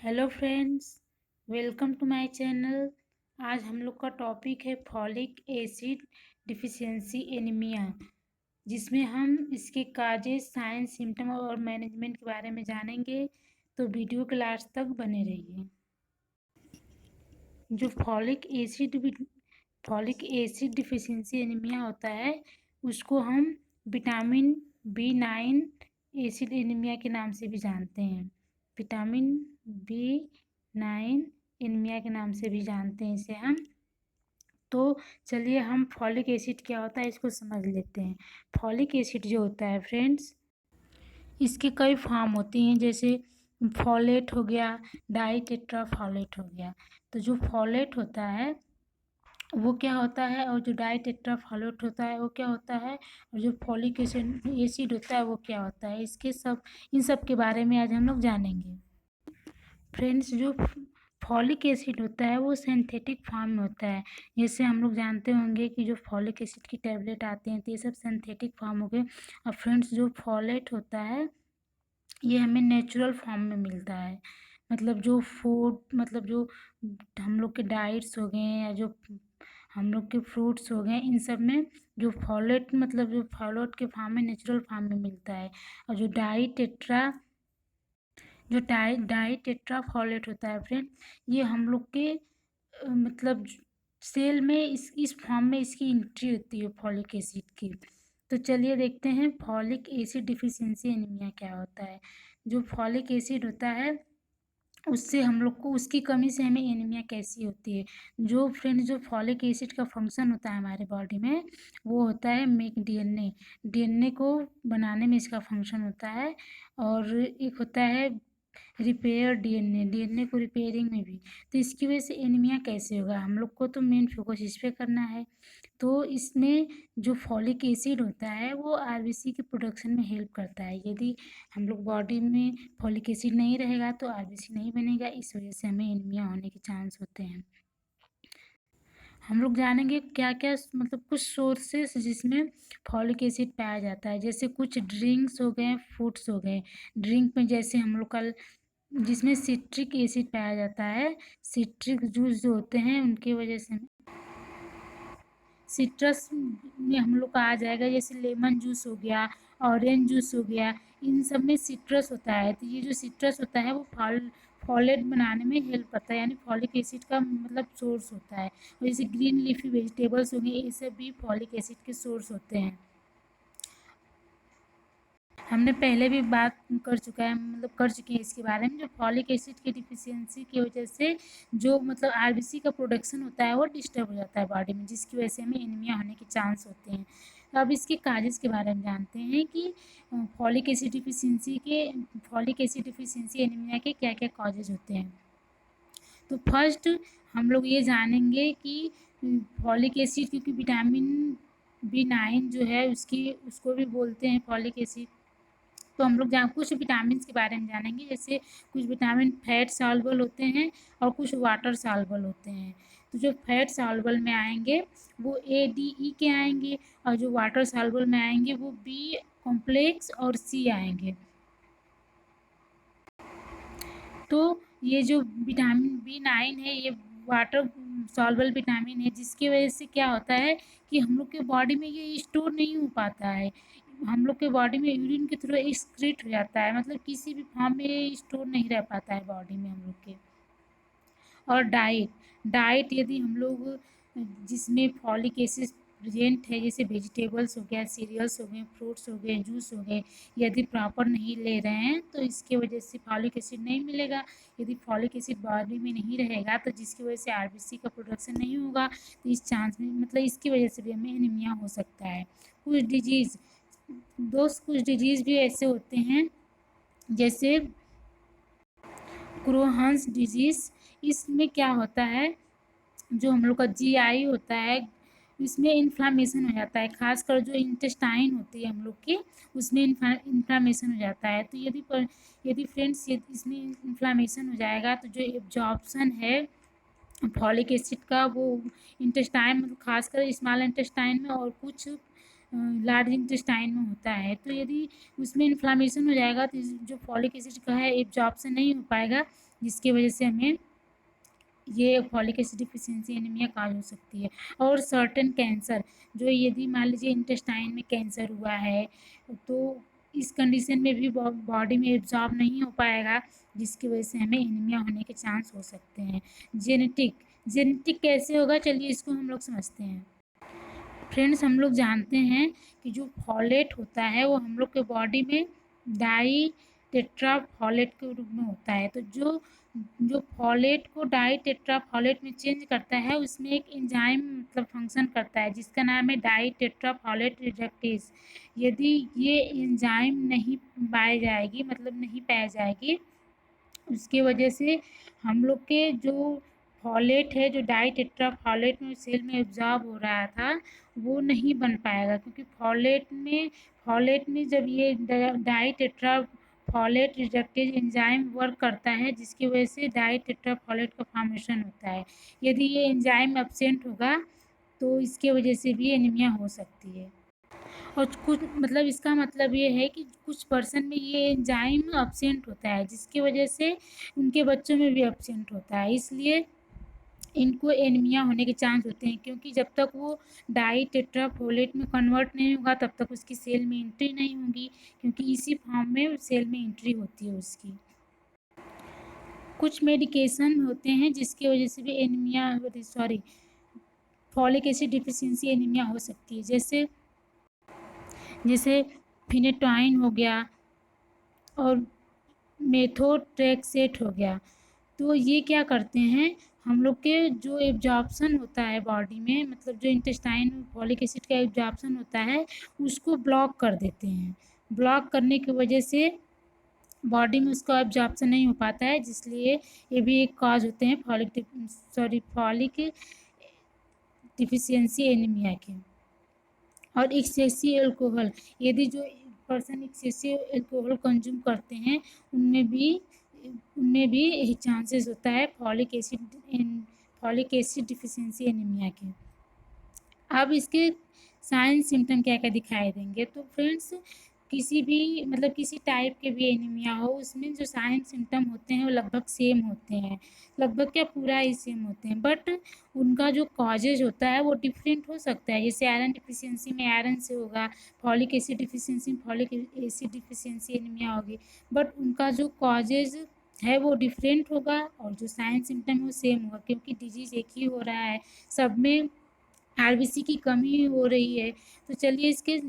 Hello friends, welcome to my channel. आज हम लोग का टॉपिक है फॉलिक एसिड डिफिशियंसी एनीमिया, जिसमें हम इसके काजेज, साइंस, सिम्टम और मैनेजमेंट के बारे में जानेंगे। तो वीडियो के लास्ट तक बने रहिए। जो फॉलिक एसिड डिफिशियंसी एनीमिया होता है, उसको हम विटामिन B9 एसिड एनीमिया के नाम से भी जानते हैं। विटामिन B9 एनीमिया के नाम से भी जानते हैं इसे हम। तो चलिए हम फॉलिक एसिड क्या होता है इसको समझ लेते हैं। फॉलिक एसिड जो होता है फ्रेंड्स, इसके कई फॉर्म होती हैं, जैसे फॉलेट हो गया, डाईटेट्राफॉलेट हो गया। तो जो फॉलेट होता है वो क्या होता है, और जो डाईटेट्राफॉलेट होता है वो क्या होता है, और जो फॉलिक एसिड होता है वो क्या होता है, इन सब के बारे में आज हम लोग जानेंगे। फ्रेंड्स, जो फॉलिक एसिड होता है वो सिंथेटिक फॉर्म में होता है। जैसे हम लोग जानते होंगे कि जो फॉलिक एसिड की टैबलेट आती हैं तो ये सब सिंथेटिक फॉर्म हो गए। और फ्रेंड्स, जो फॉलेट होता है ये हमें नेचुरल फॉर्म में मिलता है। मतलब जो फूड, मतलब जो हम लोग के डाइट्स हो गए या जो हम लोग के फ्रूट्स हो गए, इन सब में जो फॉलेट, मतलब जो फॉलेट के फॉर्म में, नेचुरल फॉर्म में मिलता है। और जो डाई टेट्राफॉलेट होता है फ्रेंड, ये हम लोग के मतलब सेल में इस फॉर्म में इसकी एंट्री होती है फॉलिक एसिड की। तो चलिए देखते हैं फॉलिक एसिड डिफिशियंसी एनीमिया क्या होता है। जो फॉलिक एसिड होता है उससे हम लोग को, उसकी कमी से हमें एनीमिया कैसी होती है। जो फ्रेंड्स, जो फॉलिक एसिड का फंक्शन होता है हमारे बॉडी में, वो होता है मेक डीएनए को बनाने में इसका फंक्शन होता है। और एक होता है रिपेयर डीएनए को रिपेयरिंग में भी। तो इसकी वजह से एनीमिया कैसे होगा, हम लोग को तो मेन फोकस इस पे करना है। तो इसमें जो फॉलिक एसिड होता है वो आरबीसी के प्रोडक्शन में हेल्प करता है। यदि हम लोग बॉडी में फॉलिक एसिड नहीं रहेगा तो आरबीसी नहीं बनेगा, इस वजह से हमें एनीमिया होने के चांस होते हैं। हम लोग जानेंगे क्या क्या, मतलब कुछ सोर्सेस जिसमें फॉलिक एसिड पाया जाता है। जैसे कुछ ड्रिंक्स हो गए, फूड्स हो गए। ड्रिंक में जैसे हम लोग का, जिसमें सिट्रिक एसिड पाया जाता है। सिट्रिक जूस जो होते हैं उनकी वजह से, सिट्रस में हम लोग का आ जाएगा, जैसे लेमन जूस हो गया, ऑरेंज जूस हो गया, इन सब में सिट्रस होता है। तो ये जो सिट्रस होता है वो फॉलेट बनाने में हेल्प करता है, यानी फॉलिक एसिड का मतलब सोर्स होता है। और जैसे ग्रीन लीफी वेजिटेबल्स हो गए, ये सब भी फॉलिक एसिड के सोर्स होते हैं। हमने पहले भी बात कर चुका है, मतलब कर चुके हैं इसके बारे में। जो फॉलिक एसिड की डिफिशियंसी की वजह से जो मतलब आरबीसी का प्रोडक्शन होता है वो डिस्टर्ब हो जाता है बॉडी में, जिसकी वजह से हमें एनीमिया होने के चांस होते हैं। तो अब इसके काजेज़ के बारे में जानते हैं कि फॉलिक एसिड डिफिशियंसी एनीमिया के क्या क्या कॉजेज होते हैं। तो फर्स्ट हम लोग ये जानेंगे कि फॉलिक एसिड, क्योंकि विटामिन B9 जो है उसको भी बोलते हैं फॉलिक एसिड। तो हम लोग कुछ विटामिन के बारे में जानेंगे। जैसे कुछ विटामिन फैट सॉल्युबल होते हैं और कुछ वाटर सॉल्युबल होते हैं। तो जो फैट सॉल्युबल में आएंगे वो ADE के आएंगे, और जो वाटर सॉल्युबल में आएंगे वो B कॉम्प्लेक्स और C आएंगे। तो ये जो विटामिन B9 है ये वाटर सॉल्युबल विटामिन है, जिसकी वजह से क्या होता है कि हम लोग के बॉडी में ये स्टोर नहीं हो पाता है। हम लोग के बॉडी में यूरिन के थ्रू एक्सक्रीट हो जाता है, मतलब किसी भी फॉर्म में ये स्टोर नहीं रह पाता है बॉडी में हम लोग के। और डाइट यदि हम लोग, जिसमें फॉलिक एसिड प्रेजेंट है, जैसे वेजिटेबल्स हो गया, सीरियल्स हो गए, फ्रूट्स हो गए, जूस हो गए, यदि प्रॉपर नहीं ले रहे हैं तो इसकी वजह से फॉलिक एसिड नहीं मिलेगा। यदि फॉलिक एसिड बॉडी में नहीं रहेगा तो जिसकी वजह से आरबीसी का प्रोडक्शन नहीं होगा, तो इस चांस में, मतलब इसकी वजह से भी हमें एनीमिया हो सकता है। कुछ डिजीज़ भी ऐसे होते हैं, जैसे क्रोहन्स डिजीज़। इसमें क्या होता है, जो हम लोग का GI होता है इसमें इन्फ्लामेशन हो जाता है, खासकर जो इंटेस्टाइन होती है हम लोग की, उसमें इन्फ्लामेशन हो जाता है। तो यदि फ्रेंड्स इसमें इन्फ्लामेशन हो जाएगा तो जो एब्जॉर्प्शन है फॉलिक एसिड का वो इंटेस्टाइन, मतलब खासकर स्मॉल इंटेस्टाइन में और कुछ लार्ज इंटेस्टाइन में होता है। तो यदि उसमें इन्फ्लामेशन हो जाएगा तो जो फॉलिक एसिड का है एब्जॉर्प्शन नहीं हो पाएगा, जिसकी वजह से हमें ये फॉलिक एसिड डिफिशिएंसी एनीमिया काज हो सकती है। और सर्टेन कैंसर, जो यदि मान लीजिए इंटेस्टाइन में कैंसर हुआ है तो इस कंडीशन में भी बॉडी में एब्जॉर्ब नहीं हो पाएगा, जिसकी वजह से हमें एनीमिया होने के चांस हो सकते हैं। जेनेटिक कैसे होगा, चलिए इसको हम लोग समझते हैं। फ्रेंड्स, हम लोग जानते हैं कि जो फॉलेट होता है वो हम लोग के बॉडी में डाई टेट्रा फॉलेट के रूप में होता है। तो जो जो फॉलेट को डाई टेट्रा फॉलेट में चेंज करता है उसमें एक एंजाइम मतलब फंक्शन करता है जिसका नाम है डाई टेट्रा फॉलेट रिडक्टेज। यदि ये एंजाइम नहीं पाई जाएगी, मतलब नहीं पाई जाएगी, उसके वजह से हम लोग के जो फॉलेट है, जो डाई टेट्रा फॉलेट में सेल में एब्जॉर्ब हो रहा था, वो नहीं बन पाएगा। क्योंकि फॉलेट में जब ये di tetra folate reductase enzyme work करता है, जिसकी वजह से डाई टेट्रा फॉलेट का फॉर्मेशन होता है। यदि ये एंजाइम एब्सेंट होगा तो इसके वजह से भी एनीमिया हो सकती है। और कुछ मतलब इसका मतलब ये है कि कुछ पर्सन में ये एंजाइम एब्सेंट होता है, जिसकी वजह से उनके बच्चों में भी एब्सेंट होता है, इसलिए इनको एनीमिया होने के चांस होते हैं। क्योंकि जब तक वो डाई टेट्राफोलेट में कन्वर्ट नहीं होगा तब तक उसकी सेल में एंट्री नहीं होगी, क्योंकि इसी फॉर्म में सेल में एंट्री होती है उसकी। कुछ मेडिकेशन होते हैं जिसकी वजह से भी anaemia folic acid deficiency anaemia हो सकती है। जैसे फिनेटोइन हो गया और मेथोट्रेक्सेट हो गया। तो ये क्या करते हैं, हम लोग के जो एब्जॉर्प्शन होता है बॉडी में, मतलब जो इंटेस्टाइन में फॉलिक एसिड का एब्जॉर्प्शन होता है उसको ब्लॉक कर देते हैं। ब्लॉक करने की वजह से बॉडी में उसका एब्जॉर्प्शन नहीं हो पाता है, जिसलिए ये भी एक कॉज होते हैं फॉलिक डिफिशियंसी एनीमिया के। और एक्सेसिव अल्कोहल, यदि जो पर्सन एक्सेसिव अल्कोहल कंज्यूम करते हैं उनमें भी चांसेस होता है फॉलिक एसिड डिफिशिएंसी एनीमिया के। अब इसके साइन सिम्टम क्या क्या दिखाई देंगे, तो फ्रेंड्स किसी टाइप के भी एनीमिया हो उसमें जो साइन सिम्टम होते हैं वो लगभग सेम होते हैं, लगभग क्या पूरा ही सेम होते हैं, बट उनका जो कॉजेज होता है वो डिफरेंट हो सकता है। जैसे आयरन डिफिशियंसी में आयरन से होगा, फॉलिक एसिड डिफिशियंसी में फॉलिक एसिड डिफिशियंसी एनीमिया होगी, बट उनका जो कॉजेज है वो डिफरेंट होगा और जो साइन सिम्टम है वो सेम होगा, क्योंकि डिजीज़ एक ही हो रहा है, सब में आरबीसी की कमी हो रही है। तो चलिए इसके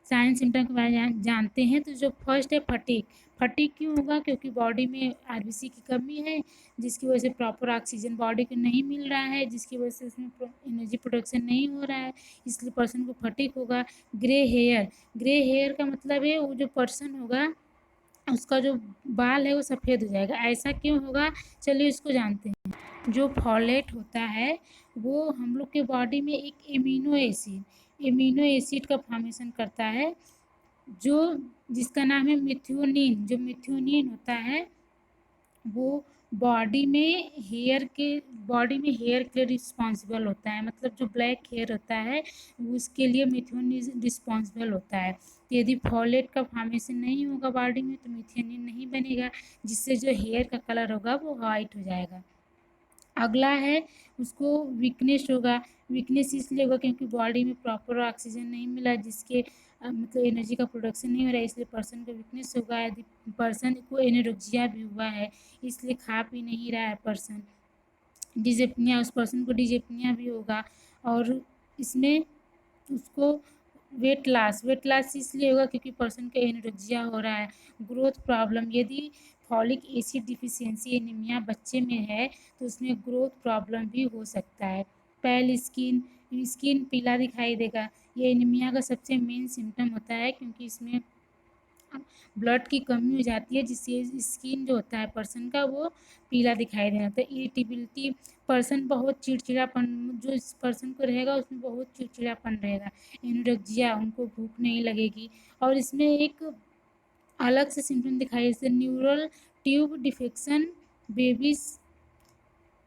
साइन सिम्टम के बारे में जानते हैं। तो जो फर्स्ट है फटीग क्यों होगा, क्योंकि बॉडी में आरबीसी की कमी है, जिसकी वजह से प्रॉपर ऑक्सीजन बॉडी को नहीं मिल रहा है, जिसकी वजह से उसमें एनर्जी प्रोडक्शन नहीं हो रहा है, इसलिए पर्सन को फटीग होगा। ग्रे हेयर का मतलब है वो जो पर्सन होगा उसका जो बाल है वो सफ़ेद हो जाएगा। ऐसा क्यों होगा, चलिए इसको जानते हैं। जो फॉलेट होता है वो हम लोग के बॉडी में एक एमिनो एसिड का फॉर्मेशन करता है, जो जिसका नाम है मिथ्योनिन। जो मिथ्योनिन होता है वो बॉडी में हेयर के लिए रिस्पॉन्सिबल होता है, मतलब जो ब्लैक हेयर होता है उसके लिए मिथ्योनिन रिस्पॉन्सिबल होता है। तो यदि फॉलेट का फॉर्मेशन नहीं होगा बॉडी में तो मिथ्योनिन नहीं बनेगा, जिससे जो हेयर का कलर होगा वो वाइट हो जाएगा। अगला है उसको वीकनेस इसलिए होगा क्योंकि बॉडी में प्रॉपर ऑक्सीजन नहीं मिला, जिसके मतलब एनर्जी का प्रोडक्शन नहीं हो रहा है, इसलिए पर्सन को वीकनेस होगा। यदि पर्सन को एनोरेक्सिया भी हुआ है, इसलिए खा पी नहीं रहा है पर्सन, डिजेपनिया, उस पर्सन को डिजेपनिया भी होगा। और इसमें उसको वेट लॉस इसलिए होगा क्योंकि पर्सन का एनोरेक्सिया हो रहा है। ग्रोथ प्रॉब्लम, यदि फॉलिक एसिड डिफिशियंसी एनीमिया बच्चे में है तो उसमें ग्रोथ प्रॉब्लम भी हो सकता है। पेल स्किन पीला दिखाई देगा, ये एनीमिया का सबसे मेन सिम्टम होता है, क्योंकि इसमें ब्लड की कमी हो जाती है, जिससे स्किन जो होता है पर्सन का वो पीला दिखाई देना था। इरिटेबिलिटी, पर्सन बहुत चिड़चिड़ापन, जो इस पर्सन को रहेगा उसमें बहुत चिड़चिड़ापन रहेगा। एनोरेक्सिया, उनको भूख नहीं लगेगी। और इसमें एक अलग से सिम्टम दिखाई, जैसे neural tube defection, babies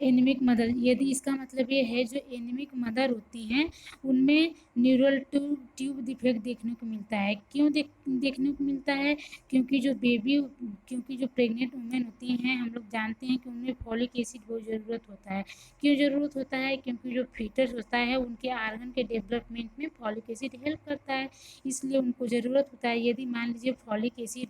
anaemic mother, यदि इसका मतलब ये है जो एनीमिक मदर होती हैं उनमें न्यूरल ट्यूब डिफेक्ट देखने को मिलता है। क्यों देखने को मिलता है? क्योंकि जो प्रेग्नेंट वुमेन होती हैं, हम लोग जानते हैं कि उनमें फॉलिक एसिड बहुत ज़रूरत होता है। क्यों ज़रूरत होता है? क्योंकि जो फीटस होता है उनके आर्गन के डेवलपमेंट में फॉलिक एसिड हेल्प करता है, इसलिए उनको ज़रूरत होता है। यदि मान लीजिए फॉलिक एसिड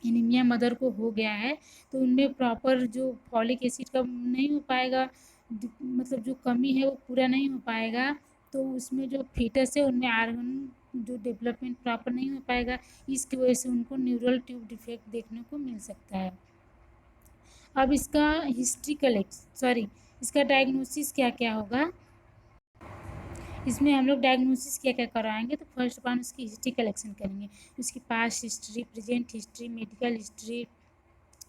एनीमिया मदर को हो गया है तो उनमें प्रॉपर जो फॉलिक एसिड का नहीं हो पाएगा, मतलब जो कमी है वो पूरा नहीं हो पाएगा, तो उसमें जो फीटस है उनमें आर्गन जो डेवलपमेंट प्रॉपर नहीं हो पाएगा, इसकी वजह से उनको न्यूरल ट्यूब डिफेक्ट देखने को मिल सकता है। अब इसका डायग्नोसिस क्या क्या होगा, इसमें हम लोग डायग्नोसिस क्या क्या करवाएंगे। तो फर्स्ट अपन उसकी हिस्ट्री कलेक्शन करेंगे, उसकी past history, present history, medical history,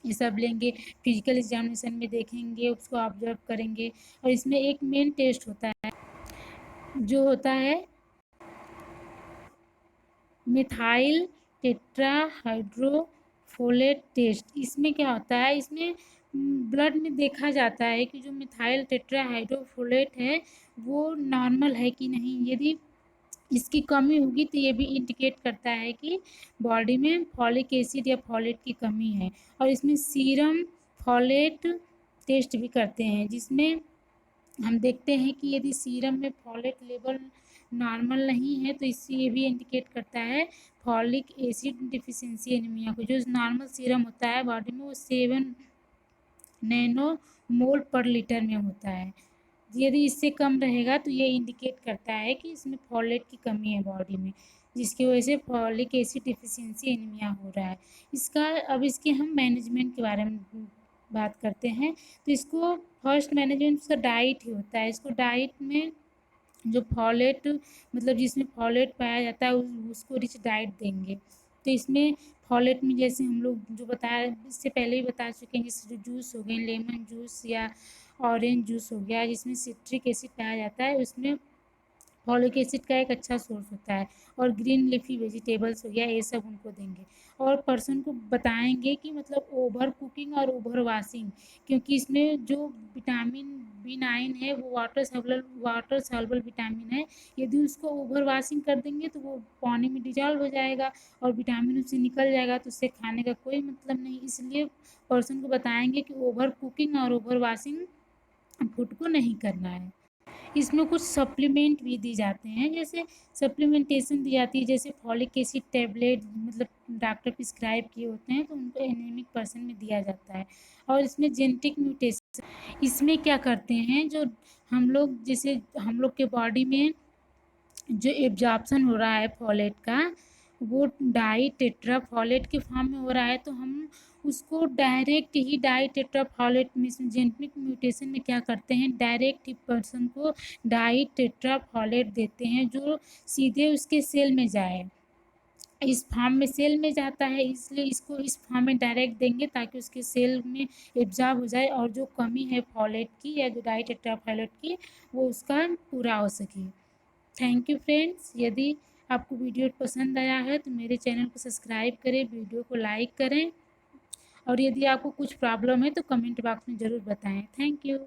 ये सब लेंगे। फिजिकल एग्जामिनेशन में देखेंगे, उसको ऑब्जर्व करेंगे। और इसमें एक मेन टेस्ट होता है जो होता है मिथाइल टेट्राहाइड्रोफोलेट टेस्ट। इसमें क्या होता है, इसमें ब्लड में देखा जाता है कि जो मिथाइल टेट्राहाइड्रोफोलेट है वो नॉर्मल है कि नहीं। यदि इसकी कमी होगी तो ये भी इंडिकेट करता है कि बॉडी में फॉलिक एसिड या फॉलेट की कमी है। और इसमें सीरम फॉलेट टेस्ट भी करते हैं, जिसमें हम देखते हैं कि यदि सीरम में फॉलेट लेवल नॉर्मल नहीं है तो इससे ये भी इंडिकेट करता है फॉलिक एसिड डिफिशिएंसी एनीमिया को। जो नॉर्मल सीरम होता है बॉडी में वो 7 नैनो मोल पर लीटर में होता है। यदि इससे कम रहेगा तो ये इंडिकेट करता है कि इसमें फॉलेट की कमी है बॉडी में, जिसकी वजह से फॉलिक एसिड डिफिशिएंसी एनीमिया हो रहा है। अब इसके हम मैनेजमेंट के बारे में बात करते हैं। तो इसको फर्स्ट मैनेजमेंट उसका डाइट ही होता है। इसको डाइट में जो फॉलेट, मतलब जिसमें फॉलेट पाया जाता है उसको रिच डाइट देंगे। तो इसमें फॉलेट में जैसे हम लोग जो बताया, इससे पहले ही बता चुके हैं, जैसे जो जूस हो गए, लेमन जूस या ऑरेंज जूस हो गया, जिसमें सिट्रिक एसिड पाया जाता है, उसमें फॉलिक एसिड का एक अच्छा सोर्स होता है। और ग्रीन लीफी वेजिटेबल्स हो गया, ये सब उनको देंगे। और पर्सन को बताएंगे कि मतलब ओवर कुकिंग और ओवर वाशिंग, क्योंकि इसमें जो विटामिन B9 है वो वाटर सॉल्युबल विटामिन है। यदि उसको ओवर वाशिंग कर देंगे तो वो पानी में डिजॉल्व हो जाएगा और विटामिन उससे निकल जाएगा, तो उससे खाने का कोई मतलब नहीं। इसलिए पर्सन को बताएंगे कि ओवर कुकिंग और ओवर वाशिंग फूड को नहीं करना है। इसमें कुछ सप्लीमेंट भी दी जाते हैं, जैसे सप्लीमेंटेशन दी जाती है, जैसे फॉलिक एसिड टैबलेट, मतलब डॉक्टर प्रिस्क्राइब किए होते हैं तो उनको एनीमिक पर्सन में दिया जाता है। और इसमें जेनेटिक म्यूटेशन, इसमें क्या करते हैं, जो जैसे हम लोग के बॉडी में जो एब्जॉर्प्शन हो रहा है फॉलेट का, वो डाई टेट्राफॉलेट के फॉर्म में हो रहा है, तो हम उसको डायरेक्ट ही डाई टेट्राफॉलेट में जेनेटिक म्यूटेशन में क्या करते हैं, डायरेक्ट ही पर्सन को डाई टेट्राफॉलेट देते हैं जो सीधे उसके सेल में जाए। इस फॉर्म में सेल में जाता है, इसलिए इसको इस फॉर्म में डायरेक्ट देंगे ताकि उसके सेल में एब्जॉर्ब हो जाए और जो कमी है फॉलेट की या जो डाई टेट्राफॉलेट की वो उसका पूरा हो सके। Thank you friends. यदि आपको वीडियो पसंद आया है तो मेरे चैनल को सब्सक्राइब करें, वीडियो को लाइक करें, और यदि आपको कुछ प्रॉब्लम है तो कमेंट बॉक्स में ज़रूर बताएं। Thank you.